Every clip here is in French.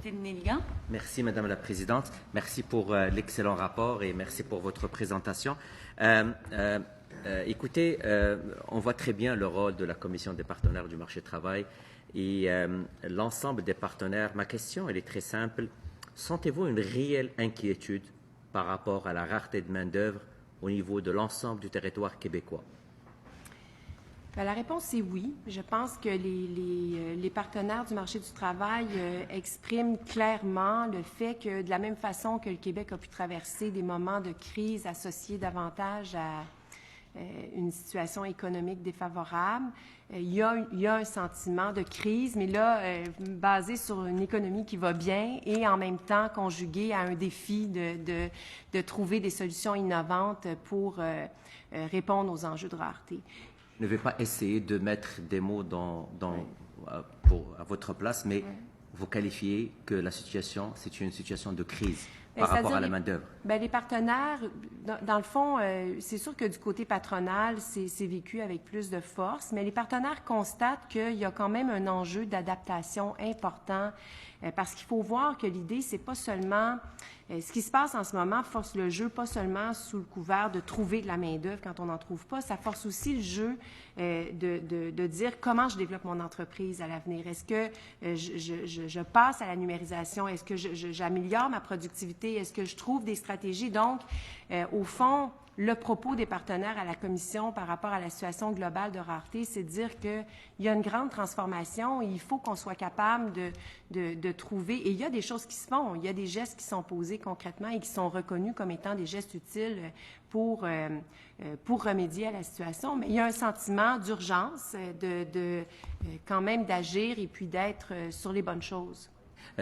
Député de Néligan. Merci, Madame la Présidente. Merci pour l'excellent rapport et merci pour votre présentation. Écoutez, on voit très bien le rôle de la Commission des partenaires du marché du travail et l'ensemble des partenaires. Ma question, elle est très simple. Sentez-vous une réelle inquiétude par rapport à la rareté de main-d'œuvre au niveau de l'ensemble du territoire québécois? Bien, la réponse est oui. Je pense que les partenaires du marché du travail expriment clairement le fait que, de la même façon que le Québec a pu traverser des moments de crise associés davantage à une situation économique défavorable, il y a un sentiment de crise, mais là, basé sur une économie qui va bien et en même temps conjugué à un défi de trouver des solutions innovantes pour répondre aux enjeux de rareté. Je ne vais pas essayer de mettre des mots à votre place, mais vous qualifiez que la situation, c'est une situation de crise par rapport à la main-d'œuvre. Bien, les partenaires, dans le fond, c'est sûr que du côté patronal, c'est vécu avec plus de force, mais les partenaires constatent qu'il y a quand même un enjeu d'adaptation important parce qu'il faut voir que l'idée, c'est pas seulement... ce qui se passe en ce moment force le jeu, pas seulement sous le couvert de trouver de la main-d'œuvre quand on n'en trouve pas, ça force aussi le jeu de dire comment je développe mon entreprise à l'avenir. Est-ce que je passe à la numérisation? Est-ce que j'améliore ma productivité? Est-ce que je trouve des stratégies? Donc, au fond, le propos des partenaires à la Commission par rapport à la situation globale de rareté, c'est de dire qu'il y a une grande transformation et il faut qu'on soit capable de trouver, et il y a des choses qui se font, il y a des gestes qui sont posés concrètement et qui sont reconnus comme étant des gestes utiles pour remédier à la situation, mais il y a un sentiment d'urgence, quand même d'agir et puis d'être sur les bonnes choses.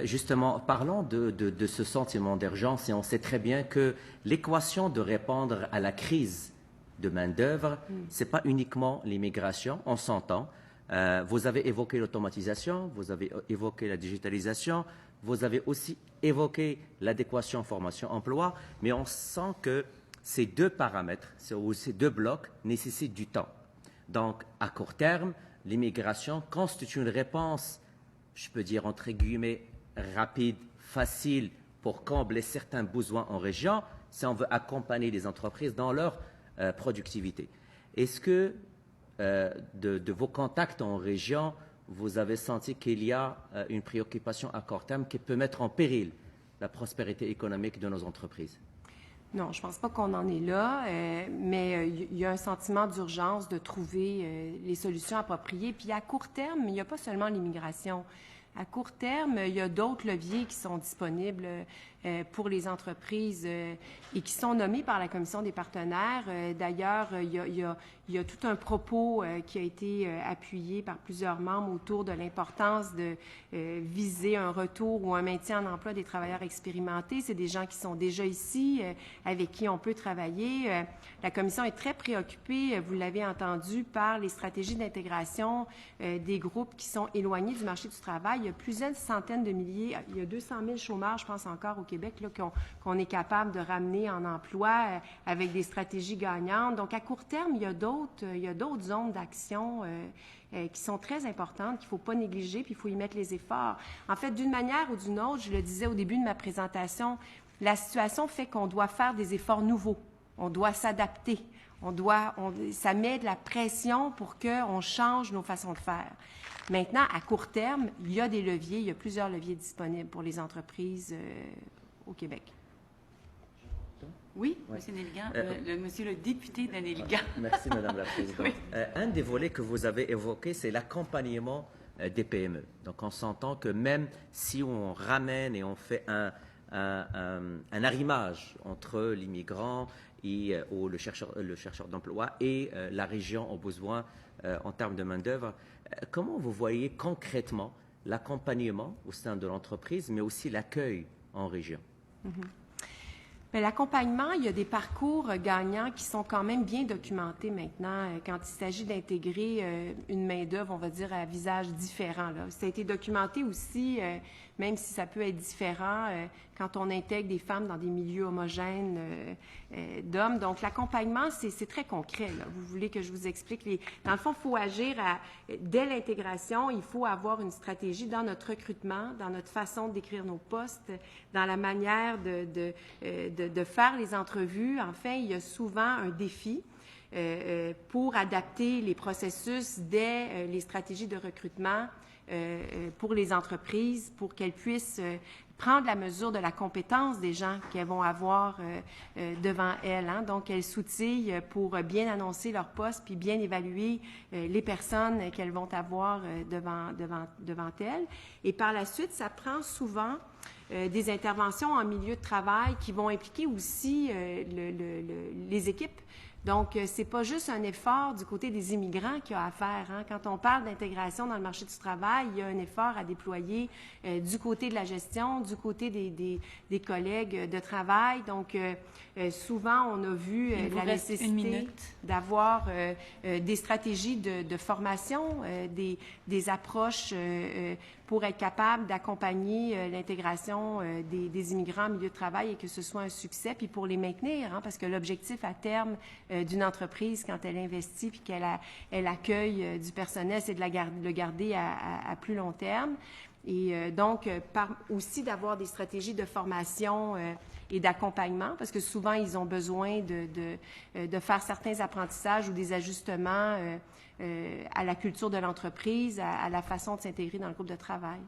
Justement, parlons de ce sentiment d'urgence et on sait très bien que l'équation de répondre à la crise de main-d'œuvre, ce n'est pas uniquement l'immigration, on s'entend. Vous avez évoqué l'automatisation, vous avez évoqué la digitalisation, vous avez aussi évoqué l'adéquation formation-emploi, mais on sent que ces deux paramètres, ces deux blocs nécessitent du temps. Donc, à court terme, l'immigration constitue une réponse, je peux dire entre guillemets, rapide, facile pour combler certains besoins en région, si on veut accompagner les entreprises dans leur productivité. Est-ce que de vos contacts en région, vous avez senti qu'il y a une préoccupation à court terme qui peut mettre en péril la prospérité économique de nos entreprises? Non, je ne pense pas qu'on en est là, mais il y a un sentiment d'urgence de trouver les solutions appropriées. Puis à court terme, il n'y a pas seulement l'immigration. À court terme, il y a d'autres leviers qui sont disponibles pour les entreprises et qui sont nommés par la Commission des partenaires. D'ailleurs, il y a tout un propos qui a été appuyé par plusieurs membres autour de l'importance de viser un retour ou un maintien en emploi des travailleurs expérimentés. C'est des gens qui sont déjà ici, avec qui on peut travailler. La Commission est très préoccupée, vous l'avez entendu, par les stratégies d'intégration des groupes qui sont éloignés du marché du travail. Il y a plusieurs centaines de milliers, il y a 200 000 chômeurs, je pense encore au Québec, qu'on est capable de ramener en emploi avec des stratégies gagnantes. Donc, à court terme, il y a d'autres zones d'action qui sont très importantes, qu'il ne faut pas négliger, puis il faut y mettre les efforts. En fait, d'une manière ou d'une autre, je le disais au début de ma présentation, la situation fait qu'on doit faire des efforts nouveaux. On doit s'adapter. Ça met de la pression pour qu'on change nos façons de faire. Maintenant, à court terme, il y a des leviers, il y a plusieurs leviers disponibles pour les entreprises au Québec. Oui, M. Néligan, monsieur le député de Néligan. Merci, Madame la Présidente. Oui. Un des volets que vous avez évoqué, c'est l'accompagnement des PME. Donc, on s'entend que même si on ramène et on fait un arrimage entre l'immigrant ou le chercheur d'emploi et la région aux besoins en termes de main-d'œuvre, comment vous voyez concrètement l'accompagnement au sein de l'entreprise, mais aussi l'accueil en région? Mais l'accompagnement, il y a des parcours gagnants qui sont quand même bien documentés maintenant quand il s'agit d'intégrer une main-d'œuvre, on va dire, à visage différent. Là. Ça a été documenté aussi, même si ça peut être différent, quand on intègre des femmes dans des milieux homogènes d'hommes. Donc, l'accompagnement, c'est très concret. Là. Vous voulez que je vous explique? Dans le fond, il faut agir dès l'intégration. Il faut avoir une stratégie dans notre recrutement, dans notre façon d'écrire nos postes, dans la manière de faire les entrevues. Enfin, il y a souvent un défi pour adapter les processus dès les stratégies de recrutement pour les entreprises, pour qu'elles puissent prendre la mesure de la compétence des gens qu'elles vont avoir devant elles. Hein? Donc, elles s'outillent pour bien annoncer leur poste puis bien évaluer les personnes qu'elles vont avoir devant elles. Et par la suite, ça prend souvent des interventions en milieu de travail qui vont impliquer aussi les équipes. Donc, c'est pas juste un effort du côté des immigrants qu'il y a à faire. Hein. Quand on parle d'intégration dans le marché du travail, il y a un effort à déployer du côté de la gestion, du côté des collègues de travail. Donc, souvent, on a vu la nécessité d'avoir des stratégies de formation, des approches pour être capable d'accompagner l'intégration des immigrants en milieu de travail et que ce soit un succès, puis pour les maintenir, hein, parce que l'objectif à terme d'une entreprise, quand elle investit puis qu'elle accueille du personnel, c'est de le garder à plus long terme. Et donc, aussi d'avoir des stratégies de formation et d'accompagnement, parce que souvent, ils ont besoin de faire certains apprentissages ou des ajustements à la culture de l'entreprise, à la façon de s'intégrer dans le groupe de travail.